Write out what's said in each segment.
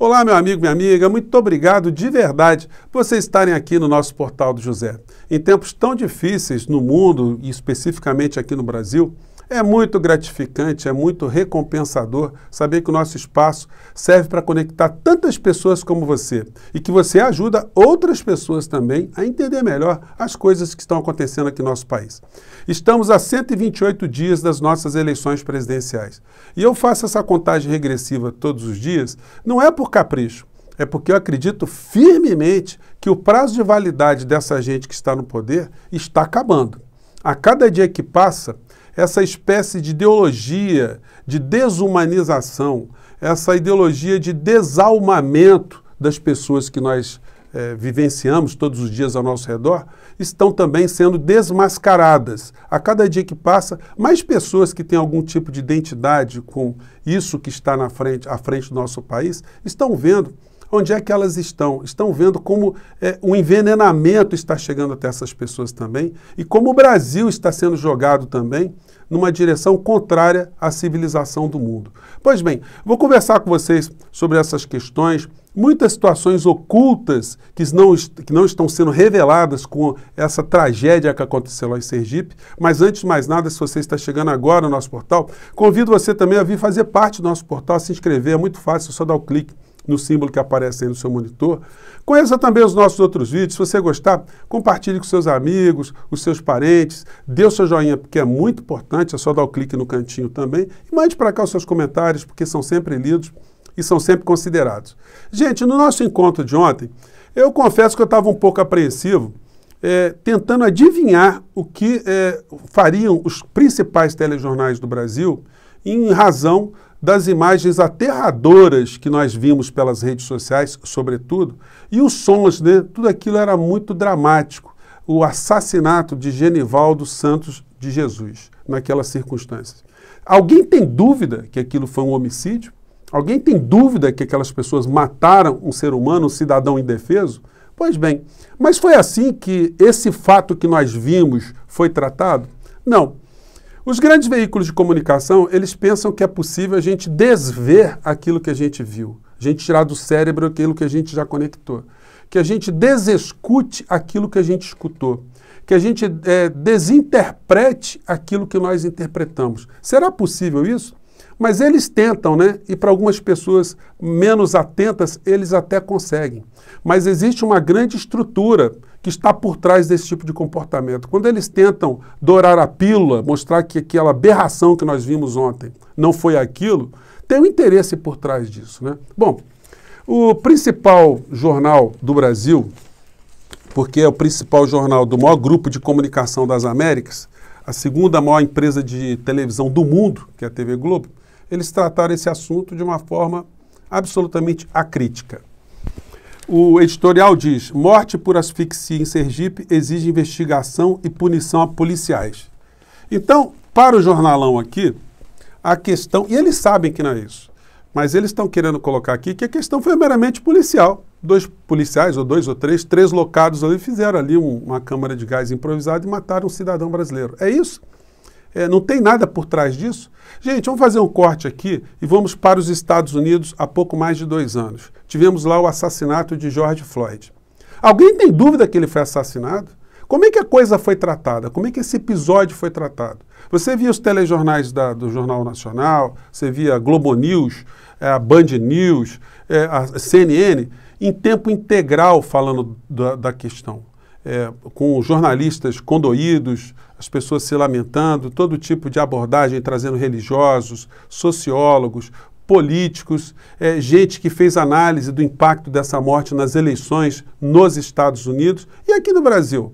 Olá, meu amigo, minha amiga, muito obrigado de verdade por vocês estarem aqui no nosso Portal do José. Em tempos tão difíceis no mundo e especificamente aqui no Brasil, é muito gratificante, é muito recompensador saber que o nosso espaço serve para conectar tantas pessoas como você e que você ajuda outras pessoas também a entender melhor as coisas que estão acontecendo aqui no nosso país. Estamos a 128 dias das nossas eleições presidenciais e eu faço essa contagem regressiva todos os dias, não é por capricho, é porque eu acredito firmemente que o prazo de validade dessa gente que está no poder está acabando. A cada dia que passa, essa espécie de ideologia de desumanização, essa ideologia de desalmamento das pessoas que nós vivenciamos todos os dias ao nosso redor, estão também sendo desmascaradas. A cada dia que passa, mais pessoas que têm algum tipo de identidade com isso que está à frente do nosso país, estão vendo onde é que elas estão vendo como o envenenamento está chegando até essas pessoas também e como o Brasil está sendo jogado também numa direção contrária à civilização do mundo. Pois bem, vou conversar com vocês sobre essas questões, muitas situações ocultas que não estão sendo reveladas com essa tragédia que aconteceu lá em Sergipe, mas antes de mais nada, se você está chegando agora no nosso portal, convido você também a vir fazer parte do nosso portal, a se inscrever, é muito fácil, é só dar o clique no símbolo que aparece aí no seu monitor. Conheça também os nossos outros vídeos. Se você gostar, compartilhe com seus amigos, os seus parentes, dê o seu joinha, porque é muito importante, é só dar o clique no cantinho também, e mande para cá os seus comentários, porque são sempre lidos e são sempre considerados. Gente, no nosso encontro de ontem, eu confesso que eu estava um pouco apreensivo, tentando adivinhar o que fariam os principais telejornais do Brasil em razão das imagens aterradoras que nós vimos pelas redes sociais, sobretudo, e os sons, né? Tudo aquilo era muito dramático. O assassinato de Genivaldo Santos de Jesus, naquelas circunstâncias. Alguém tem dúvida que aquilo foi um homicídio? Alguém tem dúvida que aquelas pessoas mataram um ser humano, um cidadão indefeso? Pois bem, mas foi assim que esse fato que nós vimos foi tratado? Não. Os grandes veículos de comunicação, eles pensam que é possível a gente desver aquilo que a gente viu, a gente tirar do cérebro aquilo que a gente já conectou, que a gente desescute aquilo que a gente escutou, que a gente desinterprete aquilo que nós interpretamos. Será possível isso? Mas eles tentam, né? E para algumas pessoas menos atentas, eles até conseguem. Mas existe uma grande estrutura que está por trás desse tipo de comportamento. Quando eles tentam dourar a pílula, mostrar que aquela aberração que nós vimos ontem não foi aquilo, tem um interesse por trás disso, né? Bom, o principal jornal do Brasil, porque é o principal jornal do maior grupo de comunicação das Américas, a segunda maior empresa de televisão do mundo, que é a TV Globo, eles trataram esse assunto de uma forma absolutamente acrítica. O editorial diz: morte por asfixia em Sergipe exige investigação e punição a policiais. Então, para o jornalão aqui, a questão, e eles sabem que não é isso, mas eles estão querendo colocar aqui que a questão foi meramente policial. Dois policiais, ou dois ou três locados ali, fizeram ali uma câmara de gás improvisada e mataram um cidadão brasileiro. É isso? Não tem nada por trás disso? Gente, vamos fazer um corte aqui e vamos para os Estados Unidos há pouco mais de 2 anos. Tivemos lá o assassinato de George Floyd. Alguém tem dúvida que ele foi assassinado? Como é que a coisa foi tratada? Como é que esse episódio foi tratado? Você via os telejornais do Jornal Nacional, você via a Globo News, a Band News, a CNN, em tempo integral falando da questão. Com jornalistas condoídos, as pessoas se lamentando, todo tipo de abordagem trazendo religiosos, sociólogos, políticos, gente que fez análise do impacto dessa morte nas eleições nos Estados Unidos e aqui no Brasil.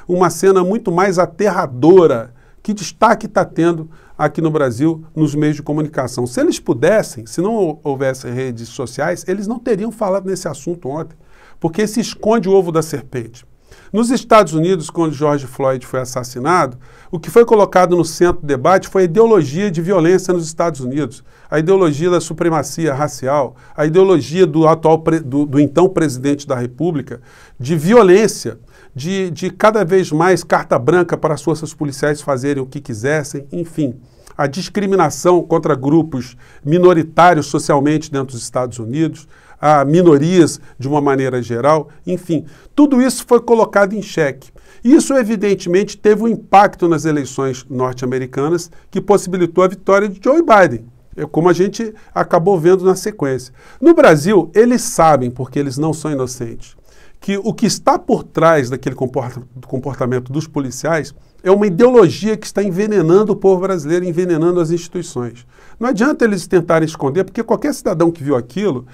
Uma cena muito mais aterradora. Que destaque está tendo aqui no Brasil nos meios de comunicação? Se eles pudessem, se não houvesse redes sociais, eles não teriam falado nesse assunto ontem, porque se esconde o ovo da serpente. Nos Estados Unidos, quando George Floyd foi assassinado, o que foi colocado no centro do debate foi a ideologia de violência nos Estados Unidos, a ideologia da supremacia racial, a ideologia do então presidente da República, de violência, de cada vez mais carta branca para as forças policiais fazerem o que quisessem, enfim. a discriminação contra grupos minoritários socialmente dentro dos Estados Unidos, a minorias de uma maneira geral, enfim, tudo isso foi colocado em xeque. Isso, evidentemente, teve um impacto nas eleições norte-americanas que possibilitou a vitória de Joe Biden, como a gente acabou vendo na sequência. No Brasil, eles sabem, porque eles não são inocentes, que o que está por trás daquele comportamento dos policiais é uma ideologia que está envenenando o povo brasileiro, envenenando as instituições. Não adianta eles tentarem esconder, porque qualquer cidadão que viu aquilo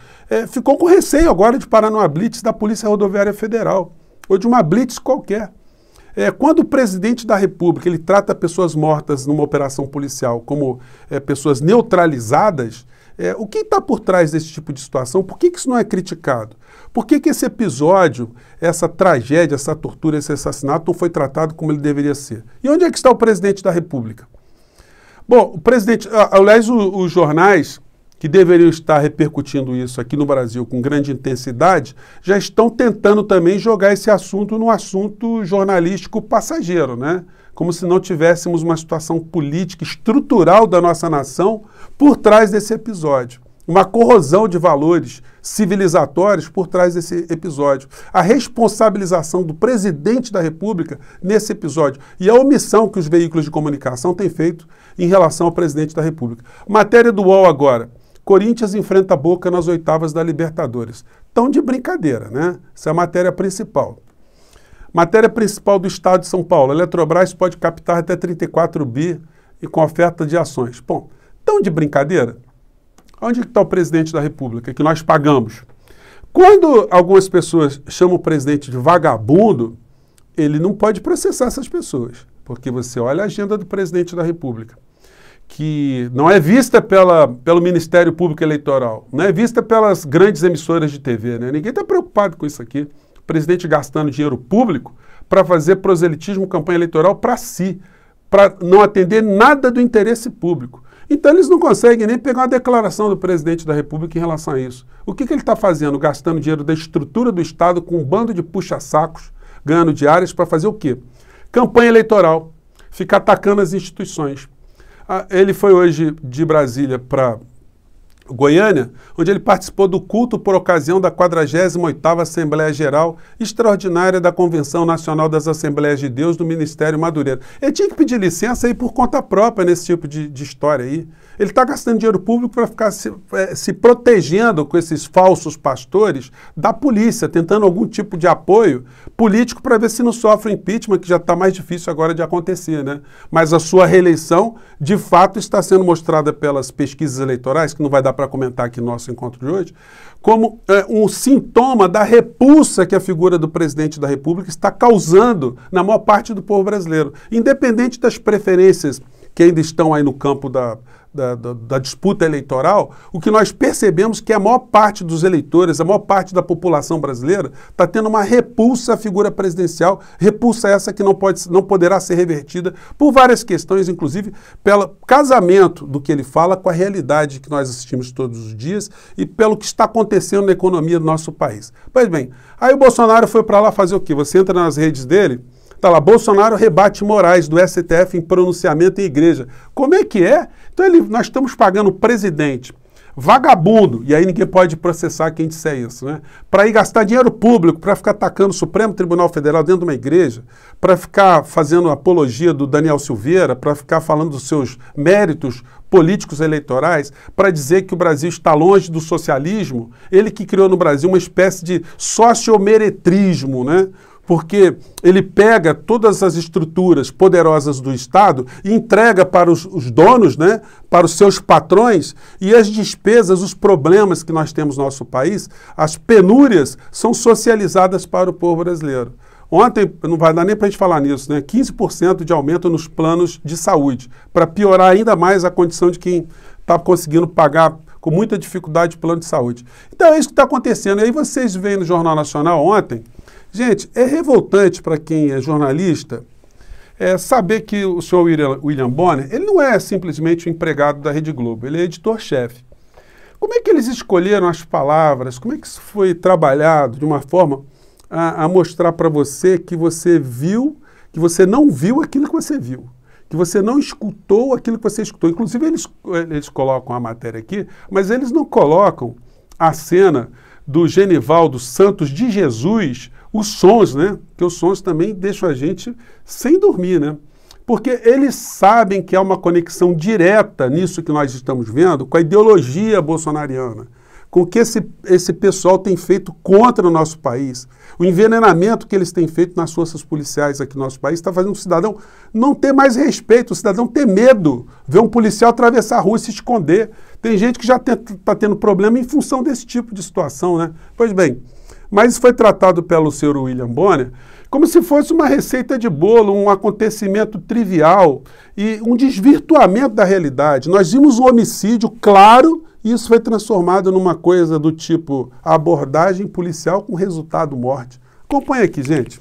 ficou com receio agora de parar numa blitz da Polícia Rodoviária Federal, ou de uma blitz qualquer. Quando o presidente da República ele trata pessoas mortas numa operação policial como pessoas neutralizadas, o que está por trás desse tipo de situação? Por que isso não é criticado? Por que esse episódio, essa tragédia, essa tortura, esse assassinato não foi tratado como ele deveria ser? E onde é que está o presidente da República? Bom, o presidente, aliás, os jornais que deveriam estar repercutindo isso aqui no Brasil com grande intensidade, já estão tentando também jogar esse assunto num assunto jornalístico passageiro, né? Como se não tivéssemos uma situação política estrutural da nossa nação por trás desse episódio. Uma corrosão de valores civilizatórios por trás desse episódio. A responsabilização do presidente da República nesse episódio e a omissão que os veículos de comunicação têm feito em relação ao presidente da República. Matéria do UOL agora. Corinthians enfrenta a Boca nas oitavas da Libertadores. Tão de brincadeira, né? Essa é a matéria principal. Matéria principal do Estado de São Paulo. A Eletrobras pode captar até 34 bi e com oferta de ações. Bom, tão de brincadeira? Onde está o presidente da República, que nós pagamos? Quando algumas pessoas chamam o presidente de vagabundo, ele não pode processar essas pessoas, porque você olha a agenda do presidente da República, que não é vista pelo Ministério Público Eleitoral, não é vista pelas grandes emissoras de TV, né? Ninguém está preocupado com isso aqui. O presidente gastando dinheiro público para fazer proselitismo, campanha eleitoral para si, para não atender nada do interesse público. Então eles não conseguem nem pegar uma declaração do presidente da República em relação a isso. O que ele está fazendo? Gastando dinheiro da estrutura do Estado com um bando de puxa-sacos, ganhando diárias para fazer o quê? Campanha eleitoral, ficar atacando as instituições. Ele foi hoje de Brasília para Goiânia, onde ele participou do culto por ocasião da 48ª Assembleia Geral Extraordinária da Convenção Nacional das Assembleias de Deus do Ministério Madureira. Ele tinha que pedir licença aí por conta própria nesse tipo de história aí. Ele está gastando dinheiro público para ficar se protegendo com esses falsos pastores da polícia, tentando algum tipo de apoio político para ver se não sofre impeachment, que já está mais difícil agora de acontecer, né? Mas a sua reeleição, de fato, está sendo mostrada pelas pesquisas eleitorais, que não vai dar para comentar aqui no nosso encontro de hoje, como um sintoma da repulsa que a figura do presidente da República está causando na maior parte do povo brasileiro, independente das preferências que ainda estão aí no campo da disputa eleitoral. O que nós percebemos que a maior parte dos eleitores, a maior parte da população brasileira está tendo uma repulsa à figura presidencial, repulsa essa que não poderá ser revertida por várias questões, inclusive pelo casamento do que ele fala com a realidade que nós assistimos todos os dias e pelo que está acontecendo na economia do nosso país. Pois bem, aí o Bolsonaro foi para lá fazer o quê? Você entra nas redes dele, está lá, Bolsonaro rebate Moraes do STF em pronunciamento em igreja. Como é que é? Então nós estamos pagando o presidente vagabundo, e aí ninguém pode processar quem disser isso, né? Para ir gastar dinheiro público, para ficar atacando o Supremo Tribunal Federal dentro de uma igreja, para ficar fazendo apologia do Daniel Silveira, para ficar falando dos seus méritos políticos eleitorais, para dizer que o Brasil está longe do socialismo, ele que criou no Brasil uma espécie de sociomeretrismo, né? Porque ele pega todas as estruturas poderosas do Estado e entrega para os donos, né, para os seus patrões, e as despesas, os problemas que nós temos no nosso país, as penúrias, são socializadas para o povo brasileiro. Ontem, não vai dar nem para a gente falar nisso, né, 15% de aumento nos planos de saúde, para piorar ainda mais a condição de quem está conseguindo pagar com muita dificuldade o plano de saúde. Então é isso que está acontecendo. E aí vocês veem no Jornal Nacional ontem. Gente, é revoltante para quem é jornalista saber que o senhor William Bonner, ele não é simplesmente um empregado da Rede Globo, ele é editor-chefe. Como é que eles escolheram as palavras? Como é que isso foi trabalhado de uma forma a mostrar para você que você viu, que você não viu aquilo que você viu? que você não escutou aquilo que você escutou. Inclusive, eles colocam a matéria aqui, mas eles não colocam a cena do Genivaldo Santos de Jesus, os sons, né? Porque os sons também deixam a gente sem dormir, né? Porque eles sabem que há uma conexão direta nisso que nós estamos vendo com a ideologia bolsonariana, com o que esse pessoal tem feito contra o nosso país. O envenenamento que eles têm feito nas forças policiais aqui no nosso país está fazendo o cidadão não ter mais respeito, o cidadão ter medo, ver um policial atravessar a rua e se esconder. Tem gente que já está tendo problema em função desse tipo de situação, né? Pois bem, mas isso foi tratado pelo senhor William Bonner como se fosse uma receita de bolo, um acontecimento trivial e um desvirtuamento da realidade. Nós vimos um homicídio claro e isso foi transformado numa coisa do tipo abordagem policial com resultado morte. Acompanha aqui, gente.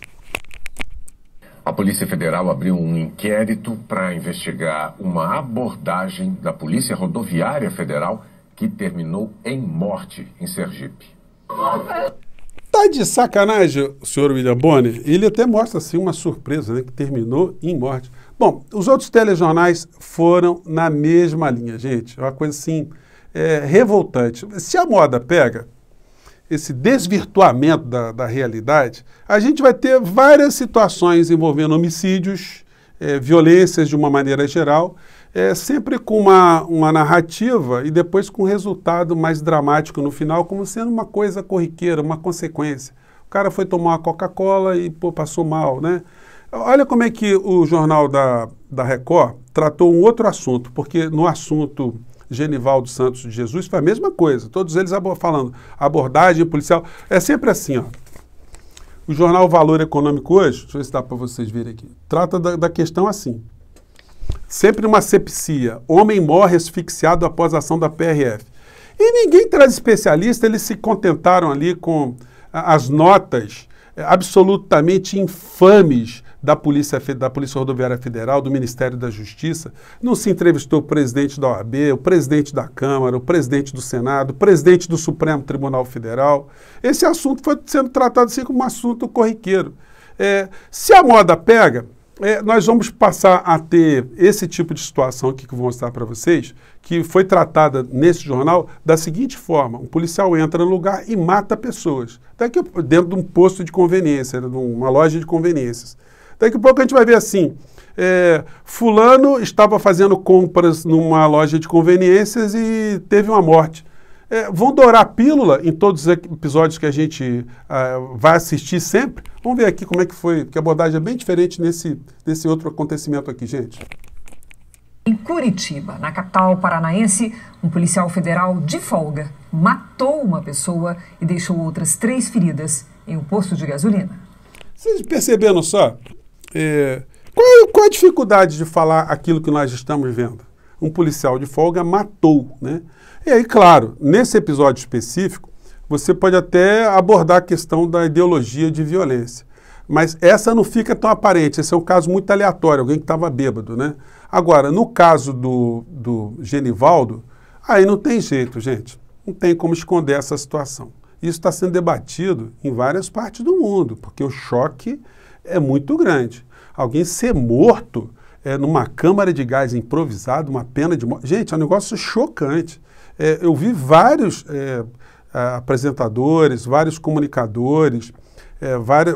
A Polícia Federal abriu um inquérito para investigar uma abordagem da Polícia Rodoviária Federal que terminou em morte em Sergipe. Tá de sacanagem, o senhor William Bonner? Ele até mostra assim uma surpresa, né, que terminou em morte. Bom, os outros telejornais foram na mesma linha, gente. É uma coisa assim revoltante. Se a moda pega esse desvirtuamento da realidade, a gente vai ter várias situações envolvendo homicídios, violências de uma maneira geral, sempre com uma narrativa e depois com um resultado mais dramático no final, como sendo uma coisa corriqueira, uma consequência. O cara foi tomar uma Coca-Cola e passou mal, né? Olha como é que o jornal da Record tratou um outro assunto, porque no assunto Genivaldo Santos de Jesus foi a mesma coisa, todos eles falando abordagem policial, é sempre assim, ó. O jornal Valor Econômico hoje, deixa eu ver se dá para vocês verem aqui, trata da questão assim. Sempre uma asepsia. Homem morre asfixiado após a ação da PRF. E ninguém traz especialista, eles se contentaram ali com as notas absolutamente infames da Polícia Rodoviária Federal, do Ministério da Justiça. Não se entrevistou o presidente da OAB, o presidente da Câmara, o presidente do Senado, o presidente do Supremo Tribunal Federal. Esse assunto foi sendo tratado assim como um assunto corriqueiro. Se a moda pega, nós vamos passar a ter esse tipo de situação aqui que eu vou mostrar para vocês, que foi tratada nesse jornal da seguinte forma: um policial entra no lugar e mata pessoas, dentro de um posto de conveniência, numa loja de conveniências. Daqui a pouco a gente vai ver assim, fulano estava fazendo compras numa loja de conveniências e teve uma morte. Vão dourar a pílula em todos os episódios que a gente vai assistir sempre? Vamos ver aqui como é que foi, porque a abordagem é bem diferente desse outro acontecimento aqui, gente. Em Curitiba, na capital paranaense, um policial federal de folga matou uma pessoa e deixou outras 3 feridas em um posto de gasolina. Vocês perceberam só? Qual a dificuldade de falar aquilo que nós estamos vendo? Um policial de folga matou, né? E aí, claro, nesse episódio específico, você pode até abordar a questão da ideologia de violência. Mas essa não fica tão aparente, esse é um caso muito aleatório, alguém que estava bêbado, né? Agora, no caso do Genivaldo, aí não tem jeito, gente. Não tem como esconder essa situação. Isso está sendo debatido em várias partes do mundo, porque o choque é muito grande. Alguém ser morto numa câmara de gás improvisada, uma pena de morte. Gente, é um negócio chocante. Eu vi vários apresentadores, vários comunicadores,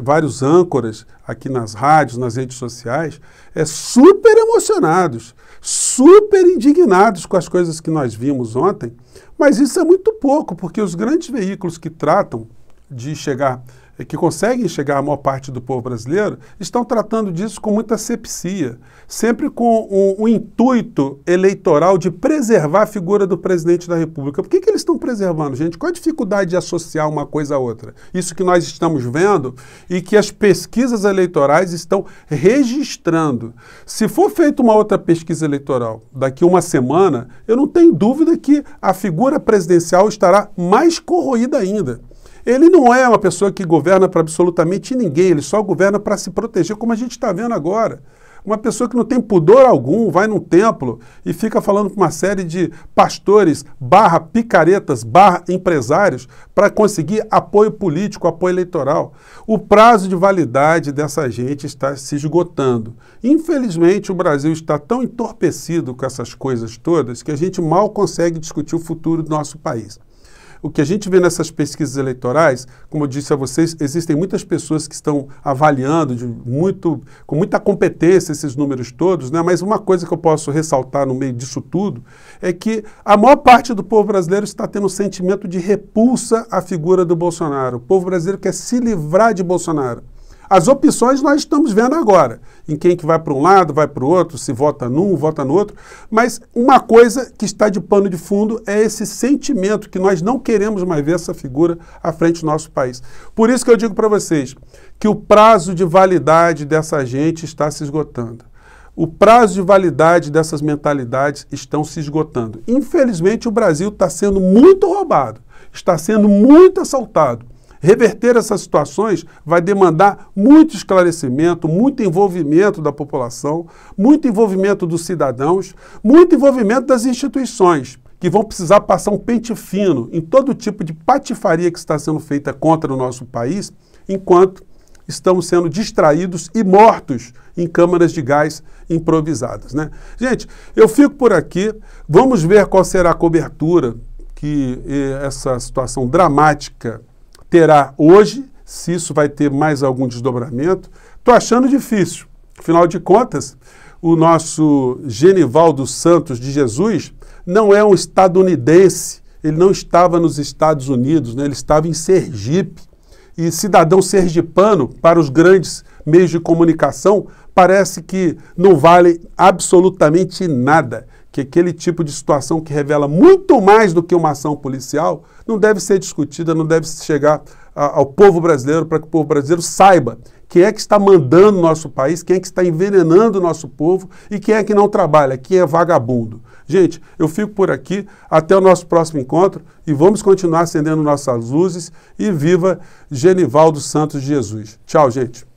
vários âncoras aqui nas rádios, nas redes sociais, super emocionados, super indignados com as coisas que nós vimos ontem, mas isso é muito pouco, porque os grandes veículos que tratam de chegar, que conseguem chegar à maior parte do povo brasileiro, estão tratando disso com muita asepsia, sempre com o intuito eleitoral de preservar a figura do presidente da República. Por que eles estão preservando, gente? Qual a dificuldade de associar uma coisa a outra? Isso que nós estamos vendo e que as pesquisas eleitorais estão registrando. Se for feita uma outra pesquisa eleitoral daqui a uma semana, eu não tenho dúvida que a figura presidencial estará mais corroída ainda. Ele não é uma pessoa que governa para absolutamente ninguém, ele só governa para se proteger, como a gente está vendo agora. Uma pessoa que não tem pudor algum, vai num templo e fica falando com uma série de pastores, picaretas, empresários, para conseguir apoio político, apoio eleitoral. O prazo de validade dessa gente está se esgotando. Infelizmente, o Brasil está tão entorpecido com essas coisas todas que a gente mal consegue discutir o futuro do nosso país. O que a gente vê nessas pesquisas eleitorais, como eu disse a vocês, existem muitas pessoas que estão avaliando com muita competência esses números todos, né? Mas uma coisa que eu posso ressaltar no meio disso tudo é que a maior parte do povo brasileiro está tendo um sentimento de repulsa à figura do Bolsonaro. O povo brasileiro quer se livrar de Bolsonaro. As opções nós estamos vendo agora, em quem que vai para um lado, vai para o outro, se vota num, vota no outro, mas uma coisa que está de pano de fundo é esse sentimento que nós não queremos mais ver essa figura à frente do nosso país. Por isso que eu digo para vocês que o prazo de validade dessa gente está se esgotando. O prazo de validade dessas mentalidades estão se esgotando. Infelizmente, o Brasil está sendo muito roubado, está sendo muito assaltado. Reverter essas situações vai demandar muito esclarecimento, muito envolvimento da população, muito envolvimento dos cidadãos, muito envolvimento das instituições, que vão precisar passar um pente fino em todo tipo de patifaria que está sendo feita contra o nosso país, enquanto estamos sendo distraídos e mortos em câmaras de gás improvisadas, né? Gente, eu fico por aqui, vamos ver qual será a cobertura que essa situação dramática terá hoje, se isso vai ter mais algum desdobramento. Estou achando difícil. Afinal de contas, o nosso Genivaldo Santos de Jesus não é um estadunidense, ele não estava nos Estados Unidos, né? Ele estava em Sergipe. E cidadão sergipano, para os grandes meios de comunicação, parece que não vale absolutamente nada. Que aquele tipo de situação que revela muito mais do que uma ação policial não deve ser discutida, não deve chegar ao povo brasileiro, para que o povo brasileiro saiba quem é que está mandando o nosso país, quem é que está envenenando o nosso povo e quem é que não trabalha, quem é vagabundo. Gente, eu fico por aqui, até o nosso próximo encontro e vamos continuar acendendo nossas luzes e viva Genivaldo Santos de Jesus. Tchau, gente.